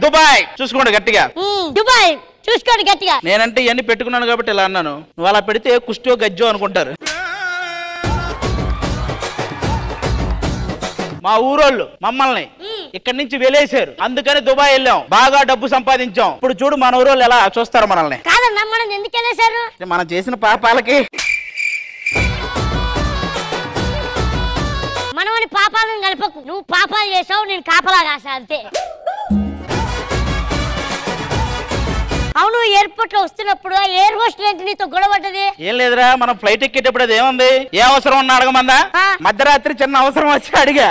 Dubai చూసుకోండి గట్టిగా. Dubai చూసుకోండి గట్టిగా. నేనంటే ఇవన్నీ పెట్టుకున్నాను కాబట్టి ఇలా అన్నాను. నువ్వు అలా పెడితే కుష్టో గజ్జో అనుకుంటారు. మా ఊరోళ్ళు మమ్మల్ని ఇక్కడి నుంచి వెలేశారు, అందుకని దుబాయ్ వెళ్ళాం, బాగా డబ్బు సంపాదించాం. ఇప్పుడు చూడు మన ఊరోళ్ళు ఎలా చూస్తారు మనల్ని. కాదన్నా మనం ఎందుకు వెళ్ళేశారు? మనం చేసిన పాపాలకి. మనమని పాపాలను కలపకు. నువ్వు పాపాలు చేసావు, నేను కాపలా కాసా అంతే. అవును, ఎయిర్పోర్ట్ లో వస్తున్నప్పుడు ఎయిర్ హోస్టెస్ ఏంటి నీతో గొడవడ్డది? ఏం లేదురా, మనం ఫ్లైట్ ఎక్కేటప్పుడు అది ఏముంది, ఏ అవసరం ఉన్నా అడగమందా? మధ్యరాత్రి చిన్న అవసరం వచ్చి అడిగా.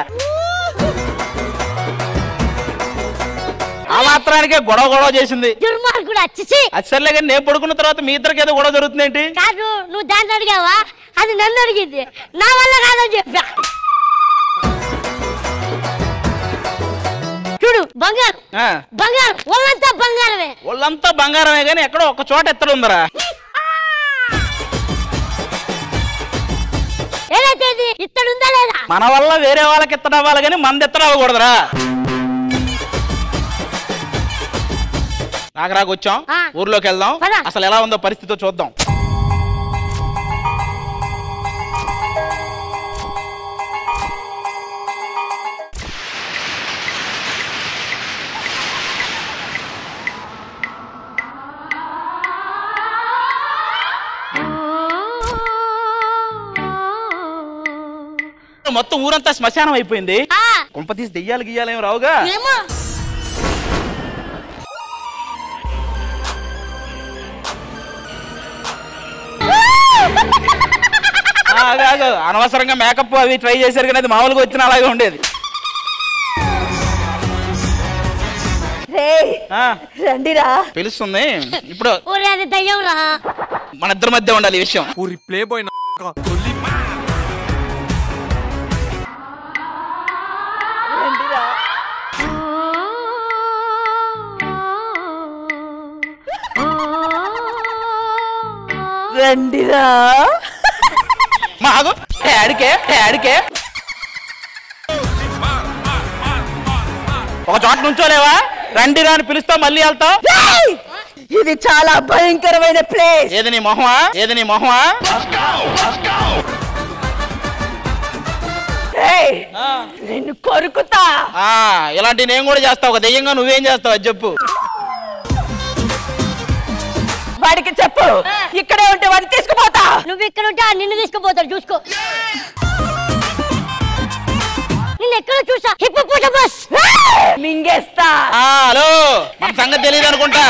ఆ మాత్రానికే గొడవ చేసింది. దుర్మార్గుడు అచ్చిసి. అది సర్లే కానీ నేను పడుకున్న తర్వాత మీ ఇద్దరికి ఏదో గొడవ జరుగుతుంది ఏంటి? కాదు, నువ్వు దాన్ని అడిగావా? అది నన్ను అడిగింది, నా వల్ల కాదని చెప్పా. చూడు బంగారం బంగారం, ఒళ్ళంతా బంగారమే. ఒళ్ళంతా బంగారమే కానీ ఎక్కడో ఒక చోట ఎత్తడు ఉందరా. ఏదైతే ఇత్తడు ఉందా లేదా? మన వల్ల వేరే వాళ్ళకి ఎత్తడవ్వాలి కానీ మంది ఎత్తడవ్వకూడదురా. వచ్చాం, ఊర్లోకి వెళ్దాం, అసలు ఎలా ఉందో పరిస్థితితో చూద్దాం. మొత్తం ఊరంతా శ్మశానం అయిపోయింది. కొంపతీసి దెయ్యాలు గీయాలేం రావుగా? అనవసరంగా మేకప్ అవి ట్రై చేశారు కానీ అది మామూలుగా వచ్చిన అలాగే ఉండేది. పిలుస్తుంది ఇప్పుడు. మన ఇద్దరి మధ్య ఉండాలి ఈ విషయం. రండిరా. మాగు అడికే ఒక చోట నుంచోలేవా? రండిరా అని పిలుస్తా మళ్ళీ వెళ్తావు. ఇది చాలా భయంకరమైన ప్లేస్. ఏది నీ మొహమా? నిన్ను కొరుకుతా. ఇలాంటి నేను కూడా చేస్తావు. ఒక దెయ్యంగా నువ్వేం చేస్తావు అది చెప్పు. వాడికి చెప్పు, ఇక్కడే ఉంటే వాడిని తీసుకుపోతా. నువ్వు ఇక్కడ ఉంటే నిన్ను తీసుకుపోతాడు, చూసుకో. నిన్ను ఎక్కడ చూసా? హిప్పోపోటమస్ మింగేస్తా. హలో, మన సంగతి తెలియదు అనుకుంటా.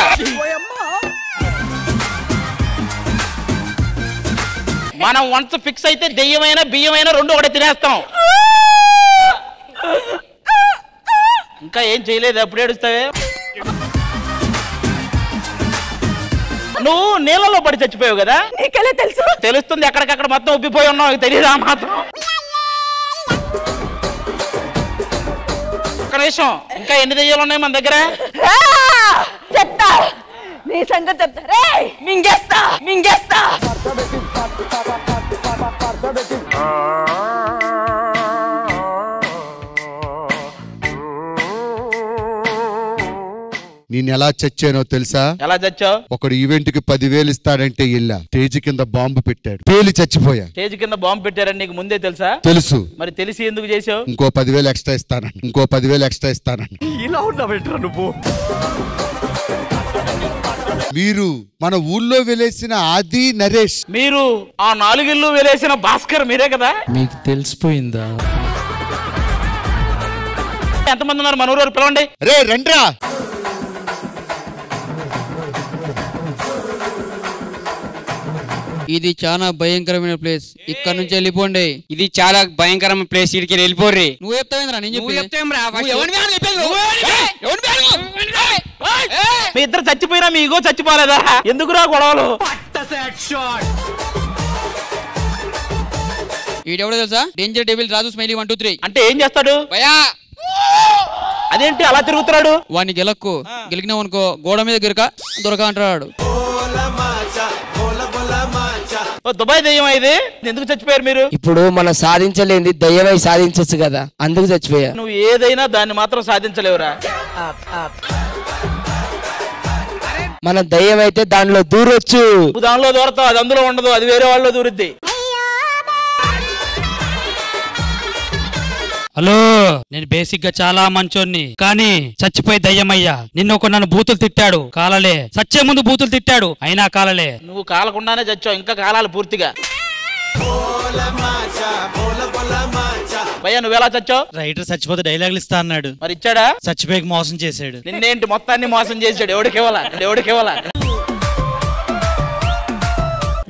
మనం వన్స్ ఫిక్స్ అయితే దెయ్యమైన బియ్యమైన రెండు ఒకటి తినేస్తాం. ఇంకా ఏం చేయలేదు, అప్పుడు ఏడుస్తావే. నువ్వు నీళ్ళలో పడి చచ్చిపోయావు కదా? నీకెలా తెలుసు? తెలుస్తుంది, ఎక్కడికక్కడ మొత్తం ఉబ్బిపోయి ఉన్నావు, తెలియదా మాత్రం. ఒక్క నిమిషం, ఇంకా ఎన్ని దెయ్యాలు ఉన్నాయి మన దగ్గర? చెప్తా, నీ సంగతి చెప్తా. మింగేస్తా. నేను ఎలా చచ్చానో తెలుసా? ఎలా చచ్చావు? ఒకడు ఈవెంట్ కి 10,000 ఇస్తాడంటే ఇల్లా స్టేజ్ కింద బాంబు పెట్టాడు, పేలి చచ్చిపోయా. స్టేజ్ కింద బాంబు పెట్టారని నీకు ముందే తెలుసా? తెలుసు. మరి తెలిసి ఎందుకు చేసావు? ఇంకో 10,000 ఎక్స్ట్రా ఇస్తానని. ఇలా ఉన్నావేంట్రా నువ్వు? మీరు మన ఊళ్ళో వెలేసిన ఆది నరేష్, మీరు ఆ 4 ఇళ్ళు వెలేసిన భాస్కర్ మీరే కదా? మీకు తెలిసిపోయిందా? ఎంతమంది ఉన్నారు మన ఊరు? పిలవండి. రే రండ్రా. ఇది చాలా భయంకరమైన ప్లేస్, ఇక్కడ నుంచి వెళ్ళిపోండి. ఇది చాలా భయంకరమైన ప్లేస్, ఇక్కడికి వెళ్ళిపోర్రి. నువ్వు చెప్తావేంద్రా? నేను మీ ఇద్దరు చచ్చిపోయినా మీ ఈగో చచ్చిపోలేదా? ఎందుకురా గొడవలు? ఈడెవడో తెలుసా? డేంజర్ డెవిల్ రాజు స్మైలీ 1 2 3. అంటే ఏం చేస్తాడు? అదేంటి అలా తిరుగుతున్నాడు? వాడిని గెలక్కు, గెలికినావు అనుకో గోడ మీద గిరక దొరక అంటాడు. దుబాయ్ దెయ్యం ఇది ఎందుకు చచ్చిపోయారు మీరు? ఇప్పుడు మనం సాధించలేంది దయ్యమై సాధించచ్చు కదా, అందుకు చచ్చిపోయా. నువ్వు ఏదైనా దాన్ని మాత్రం సాధించలేవురా. మన దయ్యం అయితే దానిలో దూరొచ్చు. నువ్వు దానిలో దూరతావు, అది అందులో ఉండదు, అది వేరే వాళ్ళలో దూరుద్ది. హలో, నేను బేసిక్ గా చాలా మంచోన్ని, కానీ చచ్చిపోయి దయ్యమయ్యా. నిన్న ఒక నన్ను బూతులు తిట్టాడు, కాలలే. చచ్చే ముందు బూతులు తిట్టాడు, అయినా కాలలే. నువ్వు కాలకుండానే చచ్చావు, ఇంకా కాలాలు పూర్తిగా. భయ్యా నువ్వెలా చచ్చావు? రైటర్ చచ్చిపోతే డైలాగులు ఇస్తా అన్నాడు, మరి ఇచ్చాడా? చచ్చిపోయి మోసం చేశాడు. నిన్నేంటి మొత్తాన్ని మోసం చేశాడు? ఎవడికేవాలా?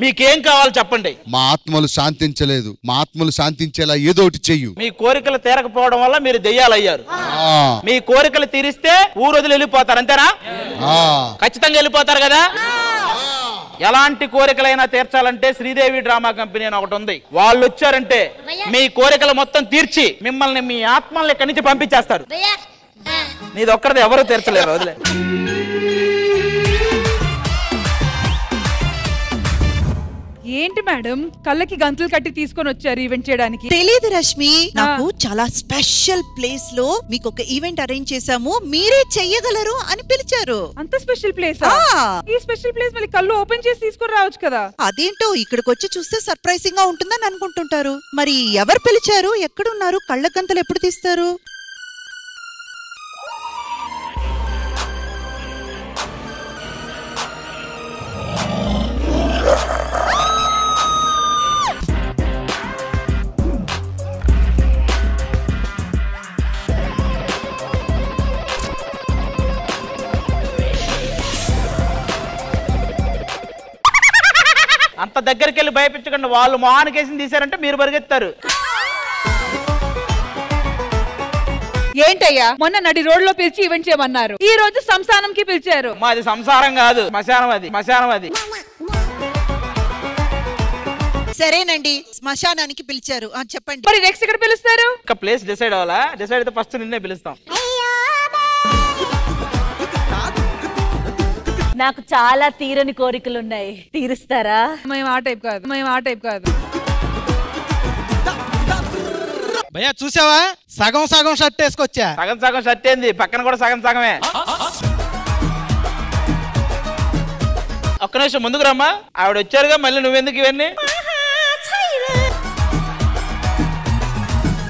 మీకేం కావాలి చెప్పండి. మా ఆత్మలు శాంతించలేదు, మా ఆత్మలు శాంతించేలా ఏదో ఒకటి చెయ్యు. మీ కోరికలు తీరకపోవడం వల్ల మీరు దెయ్యాలయ్యారు. మీ కోరికలు తీరిస్తే ఊరు వదిలి వెళ్ళిపోతారు, అంతేనా? ఖచ్చితంగా వెళ్ళిపోతారు కదా. ఎలాంటి కోరికలైనా తీర్చాలంటే శ్రీదేవి డ్రామా కంపెనీ అని ఒకటి ఉంది. వాళ్ళు వచ్చారంటే మీ కోరికలు మొత్తం తీర్చి మిమ్మల్ని మీ ఆత్మల్ని ఇక్కడి నుంచి పంపించేస్తారు. నీది ఒక్కరిది ఎవరు తీర్చలేరు, వదిలే. ఏంటి మేడం కళ్ళకి గంతులు కట్టి తీసుకొని వచ్చారు ఈవెంట్ చేయడానికి? తెలియదు రష్మి, నాకు చాలా స్పెషల్ ప్లేస్ లో మీకు ఒక ఈవెంట్ అరేంజ్ చేసాము, మీరే చెయ్యగలరు అని పిలిచారు. అంత స్పెషల్ ప్లేస్? ఈ స్పెషల్ ప్లేస్ మళ్ళీ కళ్ళు ఓపెన్ చేసి తీసుకొని రావచ్చు కదా. అదేంటో ఇక్కడికి వచ్చి చూస్తే సర్ప్రైజింగ్ గా ఉంటుందని అనుకుంటుంటారు. మరి ఎవరు పిలిచారు, ఎక్కడున్నారు, కళ్ళ గంతలు ఎప్పుడు తీస్తారు? అంత దగ్గరికి వెళ్ళి భయపించకండి. వాళ్ళు మొహానికేసి తీశారంటే మీరు పరిగెత్తారు. ఏంటయ్యా మొన్న నడి రోడ్ లో పిలిచి ఈవెంట్ చేయమన్నారు, ఈ రోజు సంసానంకి పిలిచారు. మాది సంసారం కాదు, శ్మశానం అది. సరేనండి, శ్మశానానికి పిలిచారు, చెప్పండి. మరి నెక్స్ట్ ఎక్కడ పిలుస్తారు? ఇంకా ప్లేస్ డిసైడ్ అవ్వాలా? డిసైడ్ అయితే ఫస్ట్ నిన్నే పిలుస్తాం. నాకు చాలా తీరని కోరికలున్నాయి, తీరుస్తారా? మేము ఆ టైప్ కాదు. భయ్యా చూసావా, సగం షర్ట్ వేసుకొచ్చా. సగం షర్ట్ ఏంది, పక్కన కూడా సగమే. ఒక్క నిమిషం ముందుకు రమ్మా. ఆవిడ వచ్చారుగా, మళ్ళీ నువ్వెందుకు ఇవన్నీ?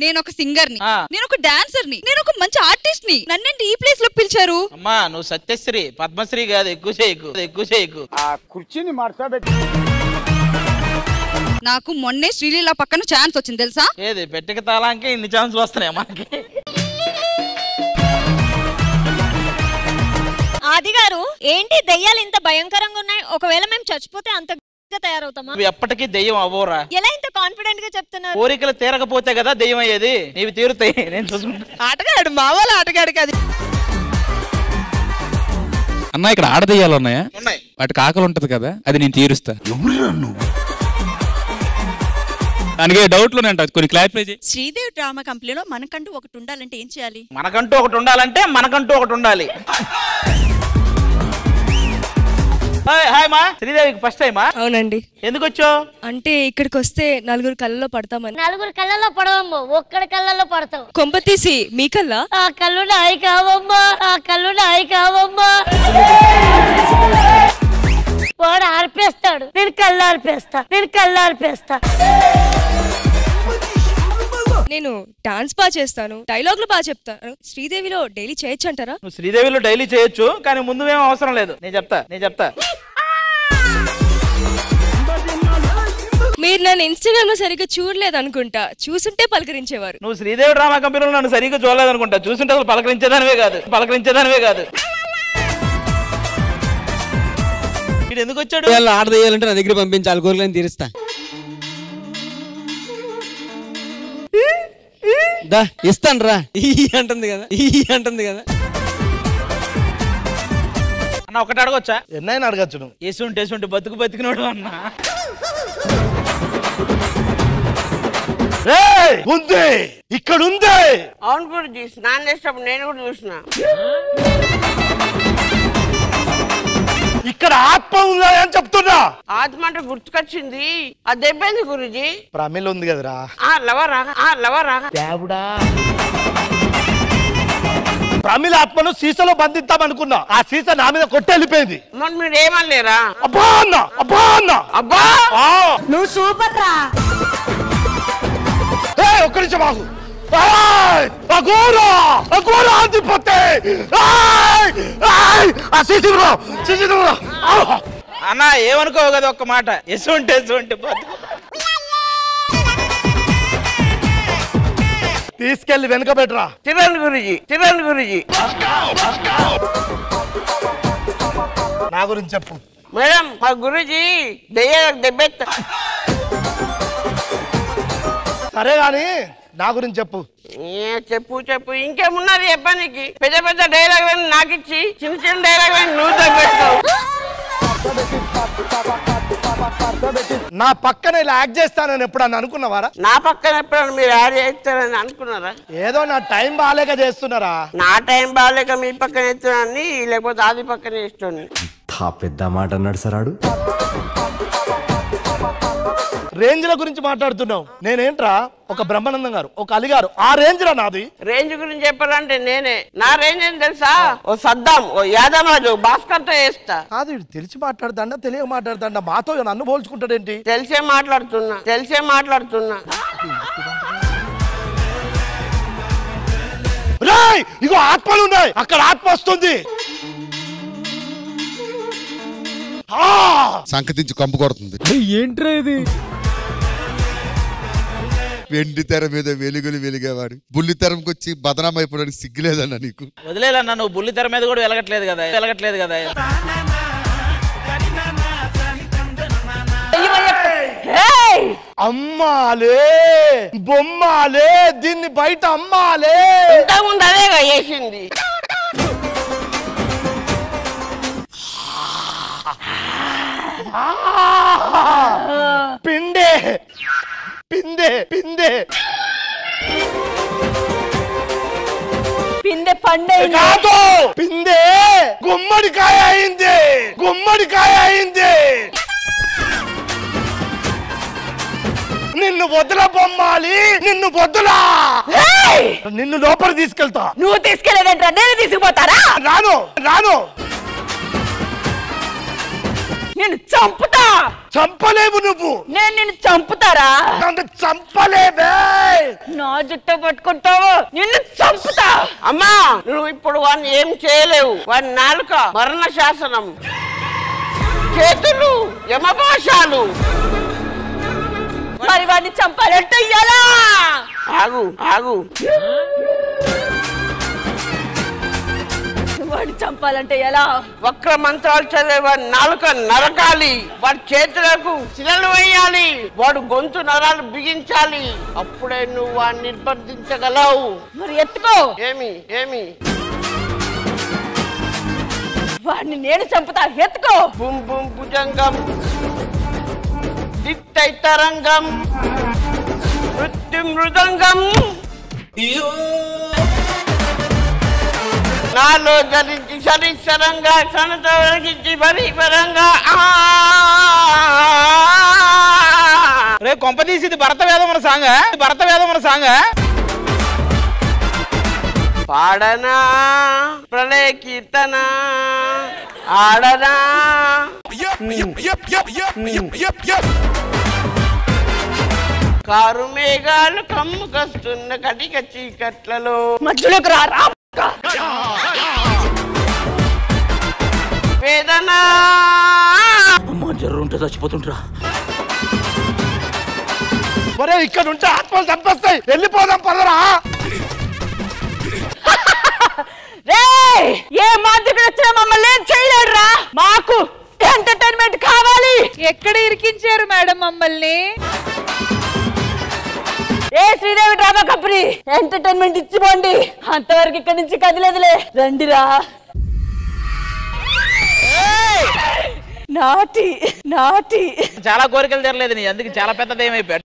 నేను ఒక సింగర్ ని, నేను ఒక డాన్సర్ ని, నేను ఒక మంచి ఆర్టిస్ట్ ని, నన్నేంటి ఈ ప్లేస్ లో పిలిచారు? అమ్మా నువ్వు సత్యశ్రీ, పద్మశ్రీ కాదు, ఎక్కువ చేయకు. ఆ కుర్చీని మార్చబెట్టి. నాకు మొన్నే శ్రీలీల పక్కన ఛాన్స్ వచ్చింది తెలుసా? ఏది పెట్టక తాళానికి ఇన్ని ఛాన్సులు వస్తున్నాయి మనకి. ఆది గారు ఏంటి దెయ్యాలు ఇంత భయంకరంగా ఉన్నాయి? ఒకవేళ మేము చచ్చిపోతే అంత తయారవుతామా? నువ్వు ఎప్పటికీ దెయ్యం అవ్వరా? ఎలా ఇంత కాన్ఫిడెంట్ గా చెప్తున్నారు? కోరికలు తీరకపోతే కదా దెయ్యం అయ్యేది. నీవి తీరుతాయి, నేను చూసుకుంటా. ఆటగాడు మా వాళ్ళ ఆటగాడు కాదు అన్నా. ఇక్కడ ఆడదెయ్యాలు ఉన్నాయా? ఉన్నాయి. వాటికి ఆకలి ఉంటది కదా, అది నేను తీరుస్తా. దానికి డౌట్లు కొన్ని క్లారిఫై చేయి. శ్రీదేవి డ్రామా కంపెనీలో మనకంటూ ఒకటి ఉండాలంటే ఏం చేయాలి? మనకంటూ ఒకటి ఉండాలి. హాయ్ మా శ్రీదేవికి ఫస్ట్ టైమా? అవునండి. ఎందుకు వచ్చావు? అంటే ఇక్కడికి వస్తే నలుగురు కళ్ళలో పడతామని. నలుగురు కళ్ళలో పడవమ్మా, ఒక్కడి కళ్ళలో పడతావు. కొంప తీసి మీ కల్లా? ఆ కళ్ళు నాయి కావమ్మా. వాడు ఆర్పేస్తాడు, నేను కళ్ళు ఆర్పేస్తా. నేను డాన్స్ బాగా చేస్తాను, డైలాగులు బాగా చెప్తాను. శ్రీదేవిలో డైలీ చేయొచ్చు అంటారా? నువ్వు శ్రీదేవిలో డైలీ చేయొచ్చు, కానీ ముందు ఏం అవసరం లేదు. నేను చెప్తా. మీరు నన్ను ఇన్స్టాగ్రామ్ లో సరిగ్గా చూడలేదు అనుకుంటా, చూసుంటే పలకరించేవారు. నువ్వు శ్రీదేవి డ్రామా కంపెనీలో నన్ను సరిగ్గా చూడలేదు అనుకుంటా, చూసుంటే అసలు పలకరించేదానివే కాదు. వీడు ఎందుకు వచ్చాడు? ఆడదేయాలంటే నా దగ్గర పంపించాలి, కోరికలను తీరుస్తా. ఇస్తాను రా అంటుంది కదా. అన్న ఒకటి అడగొచ్చా? ఎన్నైనా అడగచ్చు. ఏసుంటే బతికినోడు అన్నా. ఉంది, ఇక్కడ ఉంది. అవును గురుజీ, స్నానం చేసేటప్పుడు నేను కూడా చూసిన. ఇక్కడ ఆత్మ ఉందా అని చెప్తున్నా. ఆత్మ అంటే గుర్తుకొచ్చింది. ఆ దెబ్బేంది గురుజీ? ప్రమిళ ఉంది కదరా. లవరా ప్రమిళ ఆత్మను సీసలో బంధిద్దాం అనుకున్నా. ఆ సీస నా మీద కొట్టి వెళ్ళిపోయింది. మరి మీరు ఏమనలేరా? అబ్బా అన్న నువ్వు సూపర్ రా. ఒక్క నిమిషం ఆగు. అన్న ఏమనుకోవు కదా ఒక్క మాట. ఎసుంటే తీసుకెళ్లి వెనక పెట్టరా. తిరండి గురుజీ. నా గురించి చెప్పు మేడం. మా గురుజీ దెయ్యాలకు దెబ్బెత్త. సరే గాని నా గురించి చెప్పు. చెప్పు ఇంకేమున్నది చెప్పడానికి? పెద్ద డైలాగ్ నాకు ఇచ్చి చిన్న డైలాగ్ నువ్వు తగ్గట్టు. నా పక్కన ఇలా యాక్ట్ చేస్తానని ఎప్పుడన్నా అనుకున్నావారా? నా పక్కన ఎప్పుడన్నా మీరు యాడ్ చేస్తారని అనుకున్నారా? ఏదో నా టైం బాగాలేక చేస్తున్నారా? నా టైం బాగాలేక మీ పక్కన ఎత్తానని, లేకపోతే అది పక్కన వేస్తాను. పెద్ద మాట అన్నాడు సార్ ఆడు. రేంజ్ల గురించి మాట్లాడుతున్నావు. నేనేంట్రా ఒక బ్రహ్మానందం గారు, ఒక అలీ గారు, ఆ రేంజ్ రా నాది. రేంజ్ గురించి చెప్పాలంటే నేనే. నా రేంజ్ ఏం తెలుసా? ఓ సద్దాం, ఓ యాదవరాజు, భాస్కర్ తో వేస్తా. అది తెలిసి మాట్లాడుతాడా తెలియక మాట్లాడుతాడా? మాతో నన్ను పోల్చుకుంటాడేంటి? తెలిసే మాట్లాడుతున్నా. రాయ్ ఇగో ఆత్మలు ఉన్నాయి, అక్కడ ఆత్మ వస్తుంది. సంకతించి కంపు కొడుతుంది. ఏంట్రా ఇది? వెండి తెర మీద వెలుగులు వెలిగేవాడు బుల్లి తెరంకి వచ్చి బదనాం అయిపోవడానికి సిగ్గులేదన్నా నీకు? వదిలేదన్నా, నువ్వు బుల్లి తెర మీద కూడా వెలగట్లేదు కదా. అమ్మాలే బొమ్మాలే, దీన్ని బయట అమ్మాలే. ఇంతకుముందు అదేగా చేసింది. పిండే పిందే పిందే పిందె పండే కాదు, పిందే గుమ్మడికాయ అయింది. నిన్ను వదల బొమ్మాలి, నిన్ను లోపల తీసుకెళ్తా. నువ్వు తీసుకెళ్ళేదంటా, నేను తీసుకుపోతారా? రాను. నేను చంపుతా. చంపలేవు నువ్వు. నేను నిన్ను చంపుతారా? నన్ను చంపలేవే. నా జుట్టు పట్టుకుంటావు, నిన్ను చంపుతా. అమ్మా నువ్వు ఇప్పుడు వాడిని ఏం చేయలేవు. వాడి నాలుక మరణ శాసనం, చేతులు యమపాశాలు. మరి వాడిని చంపాలంటే ఎలా? ఆగు. వాడిని చంపాలంటే ఎలా? వక్ర మంత్రాలు చదివే వాడి నాలుక నరకాలి, వాడి చేతులకు శిలలు వేయాలి, వాడు గొంతు నరాలు బిగించాలి. అప్పుడే నువ్వు వాడిని నిర్బంధించగలవు. మరి ఎత్తుకో. ఏమి వాడిని నేను చంపుతా, ఎత్తుకో. బుం బుం భుజంగం, దిత్తై తరంగం, మృత్యు మృదంగం. నాలో జరించి శరీరంగా సనతో వెలిగించి పరిపరంగా. రే కొంప తీసి భరత వేదమున సాంగ పాడనా ప్రళయ కీర్తన ఆడనా. కారు మేఘాలు కమ్ముకొస్తున్న కటిక చీకట్లలో మధ్యలోకి రా. వేదన జర్రు ఉంటే చచ్చిపోతుంటరా. ఒరే ఇక్కడ ఉంటే ఆత్మలు చంపేస్తాయి, వెళ్ళిపోదాం పదరా. ఏ మాంత్రికుడు వచ్చినా మమ్మల్ని ఏం చేయలేడురా. మాకు ఎంటర్టైన్మెంట్ కావాలి. ఎక్కడ ఇరికించారు మేడం మమ్మల్ని? ఏ శ్రీదేవి డ్రామా కంపెనీ ఎంటర్టైన్మెంట్ ఇచ్చిపోండి. అంతవరకు ఇక్కడి నుంచి కదిలేదులే, రండిరా. నాటి చాలా కోరికలు తెరలేదు నీ, అందుకు చాలా పెద్దది ఏమైపోయాడు.